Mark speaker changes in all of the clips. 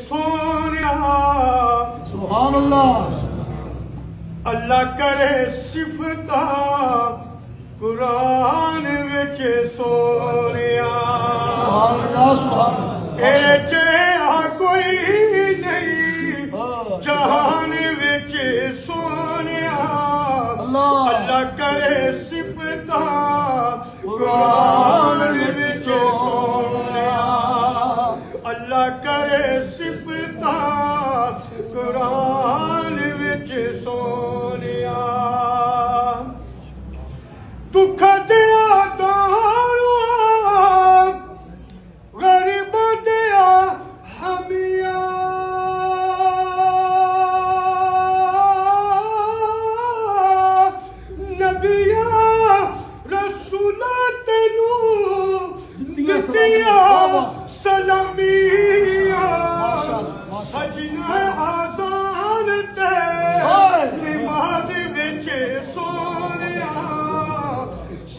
Speaker 1: सोनिया
Speaker 2: सुभान अल्लाह।
Speaker 1: अल्लाह करे सिफता कुरान विच सोनिया तेरे जिहा कोई नहीं जहान विच सोनिया अल्लाह करे सिफता कुरान विच सोनिया अल्लाह करे सिफता कुरान विच सोनिया दुख दिया दारुआ गरीब दिया हमिया नबिया रसूला तेनू दितिया सलामिया सजना आजान ते नमाज विच सोनिया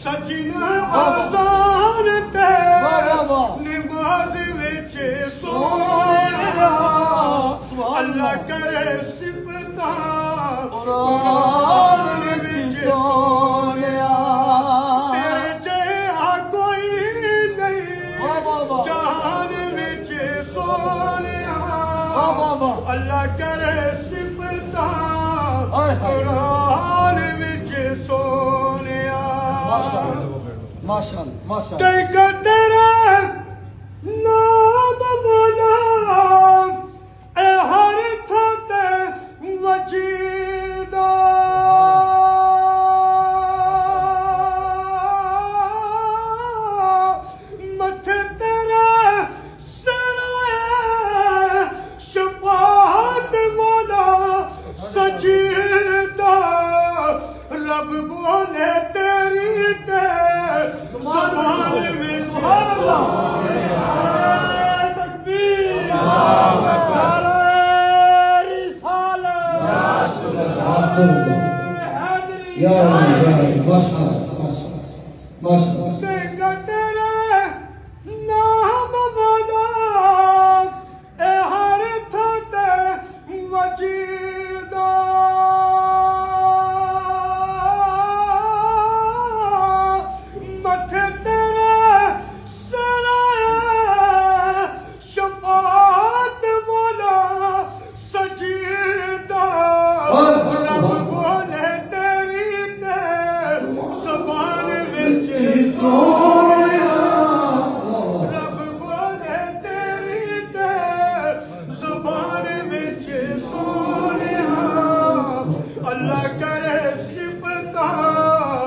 Speaker 1: सजना आजान ते नमाज विच सोनिया अल्लाह करे सिफता कुरान विच सोनिया तेरे जिहा कोई नहीं जहान विच सोनिया अल्लाह करे सिफता कुरान विच सोनिया
Speaker 2: माशाअल्लाह माशाअल्लाह।
Speaker 1: कई तेरा नाम वाला ए हर थां ते वजीदा मथे तेरा सरा शफाअत वाला सजीदा रब बोले तेरी ते ज़बान विच
Speaker 2: या माशाअल्लाह माशाअल्लाह।
Speaker 1: तेरे नाम वाला ए हर थां ते वजीदा मथे तेरे सरा शफाअत वाला सजीदा रब बोले तेरी ते ज़बान विच सोनिया रब बोले तेरी ते ज़बान विच सोनिया अल्लाह करे सिफता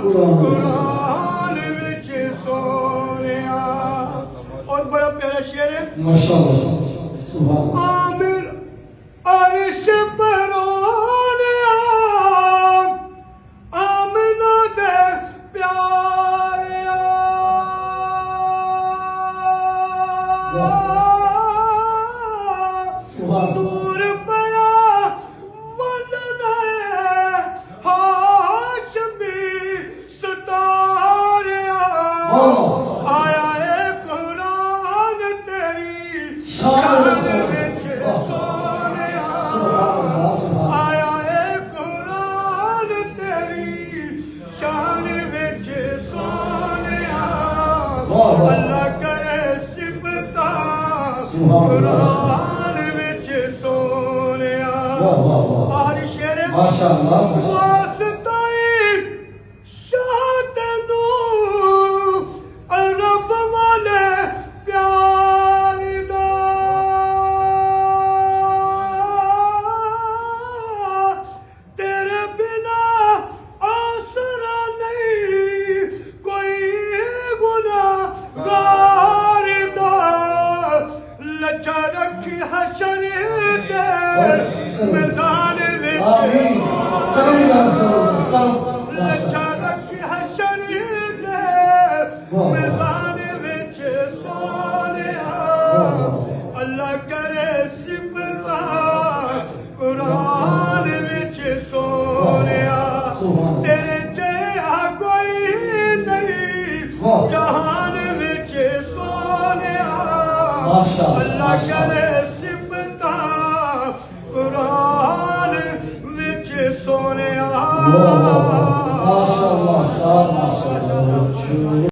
Speaker 1: कुरान विच सोनिया। और बड़ा प्यारा शेर है
Speaker 2: माशाअल्लाह सुभान अल्लाह।
Speaker 1: आमिर अर्श पर आमना दे प्यारिया नूर पया वंदना हाशमी सतारिया आया है कुरान तेरी शान विच सोनिया आया है कुरान तेरी शान विच सोनिया अल्लाह करे सिफता कुरान विच सोनिया। आखिरी शेर है
Speaker 2: माशाअल्लाह
Speaker 1: वास्ताई शाह तेनू रब वाले प्यार दा तेरे बिना आसरा नहीं कोई गुनाहगार दा लचा रखी हशर दे मैदान विच लचा रखी हशर दे मैदान विच सोनिया अल्लाह करे सिफता कुरान विच सोनिया तेरे जिहा कोई नहीं जहान विच सोनिया अल्लाह करे सिफता सोनिया
Speaker 2: वाह वाह